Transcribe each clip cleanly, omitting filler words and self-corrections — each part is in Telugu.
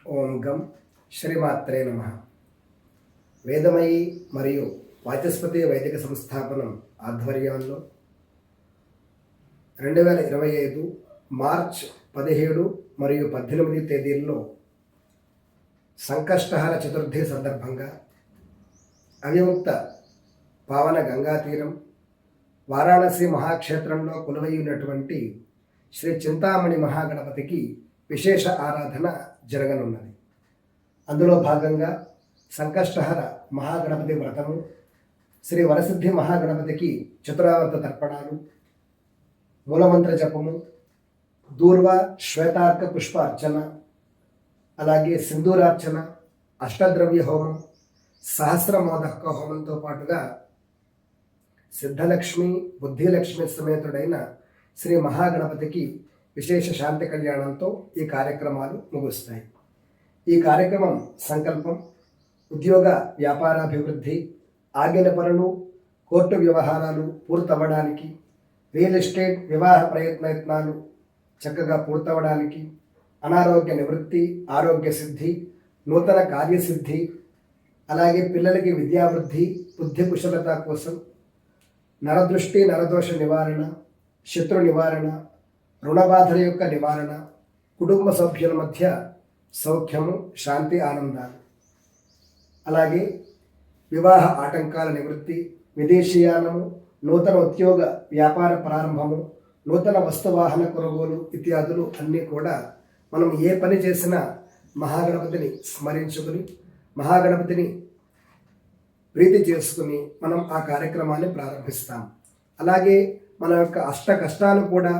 ఓం గం శ్రీమాత్రే నమః. వేదమయి మరియు వాచస్పతి వైదిక సంస్థాపనం ఆధ్వర్యంలో 2025 మార్చ్ 17 మరియు 18 తేదీల్లో సంకష్టహర చతుర్థి సందర్భంగా అవిముక్త పావన గంగా తీరం వారాణసి మహాక్షేత్రంలో కొలువై ఉన్నటువంటి శ్రీ చింతామణి మహాగణపతికి విశేష ఆరాధన జరగనున్నది. అందులో భాగంగా సంకష్టహర మహాగణపతి వ్రతము, శ్రీ వరసిద్ధి మహాగణపతికి చతురావర్త తర్పణాలు, మూలమంత్ర జపము, దూర్వ శ్వేతార్క పుష్ప అర్చన, అలాగే సింధూరార్చన, అష్టద్రవ్య హోమం, సహస్రమోదక హోమంతో పాటుగా సిద్ధలక్ష్మి బుద్ధిలక్ష్మి సమేతుడైన శ్రీ మహాగణపతికి విశేష శాంతి కళ్యాణంతో ఈ కార్యక్రమాలు ముగుస్తాయి. ఈ కార్యక్రమం సంకల్పం ఉద్యోగ వ్యాపారాభివృద్ధి, ఆగిన పనులు, కోర్టు వ్యవహారాలు పూర్తవ్వడానికి, రియల్ ఎస్టేట్ వివాహ ప్రయత్నాలు చక్కగా పూర్తవడానికి, అనారోగ్య నివృత్తి, ఆరోగ్య సిద్ధి, నూతన కార్యసిద్ధి, అలాగే పిల్లలకి విద్యావృద్ధి, బుద్ధి కుశలత కోసం, నరదృష్టి నరదోష నివారణ, శత్రు నివారణ, రుణబాధల యొక్క నివారణ, కుటుంబ సభ్యుల మధ్య సౌఖ్యము, శాంతి, ఆనందాలు, అలాగే వివాహ ఆటంకాల నివృత్తి, విదేశీయానము, నూతన ఉద్యోగ వ్యాపార ప్రారంభము, నూతన వస్తువాహన కొనుగోలు ఇత్యాదులు అన్నీ కూడా మనం ఏ పని చేసినా మహాగణపతిని స్మరించుకుని మహాగణపతిని ప్రీతి చేసుకుని మనం ఆ కార్యక్రమాన్ని ప్రారంభిస్తాం. అలాగే మన యొక్క అష్ట కష్టాలు కూడా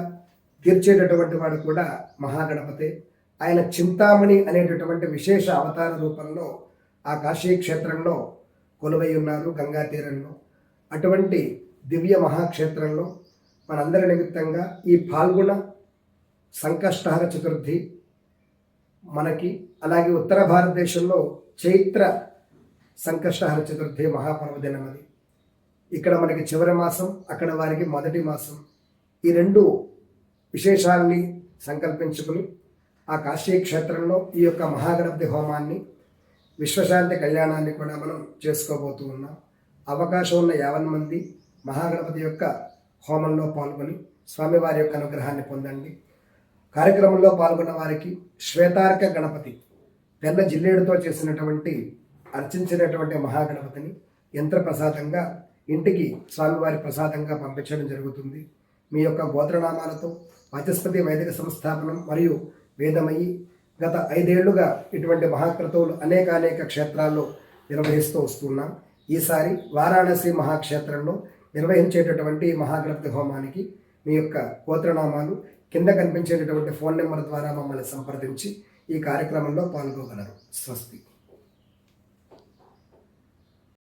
తీర్చేటటువంటి వాడు కూడా మహాగణపతే. ఆయన చింతామణి అనేటటువంటి విశేష అవతార రూపంలో ఆ కాశీ క్షేత్రంలో కొలువై ఉన్నారు, గంగా తీరంలో. అటువంటి దివ్య మహాక్షేత్రంలో మనందరి నిమిత్తంగా ఈ పాల్గొన సంకష్టహర చతుర్థి మనకి, అలాగే ఉత్తర భారతదేశంలో చైత్ర సంకష్టహర చతుర్థి మహాపర్వదినం అది. ఇక్కడ మనకి చివరి మాసం, అక్కడ వారికి మొదటి మాసం. ఈ రెండు విశేషాన్ని సంకల్పించుకుని ఆ కాశీ క్షేత్రంలో ఈ యొక్క మహాగణపతి హోమాన్ని, విశ్వశాంతి కళ్యాణాన్ని కూడా మనం చేసుకోబోతూ ఉన్నాం. అవకాశం ఉన్న 50 మంది మహాగణపతి యొక్క హోమంలో పాల్గొని స్వామివారి యొక్క అనుగ్రహాన్ని పొందండి. కార్యక్రమంలో పాల్గొన్న వారికి శ్వేతార్క గణపతి, తెల్ల జిల్లేడుతో చేసినటువంటి అర్చించినటువంటి మహాగణపతిని యంత్రప్రసాదంగా ఇంటికి స్వామివారి ప్రసాదంగా పంపించడం జరుగుతుంది. మీ యొక్క గోత్రనామాలతో వాచస్పతి వైదిక సంస్థాపనం మరియు వేదమయి గత 5 ఏళ్లుగా ఇటువంటి మహాక్రతువులు అనేక క్షేత్రాల్లో నిర్వహిస్తూ వస్తున్నాం. ఈసారి వారాణసి మహాక్షేత్రంలో నిర్వహించేటటువంటి మహాగణపతి హోమానికి మీ యొక్క గోత్రనామాలు కింద కనిపించేటటువంటి ఫోన్ నెంబర్ ద్వారా మమ్మల్ని సంప్రదించి ఈ కార్యక్రమంలో పాల్గొగలరు. స్వస్తి.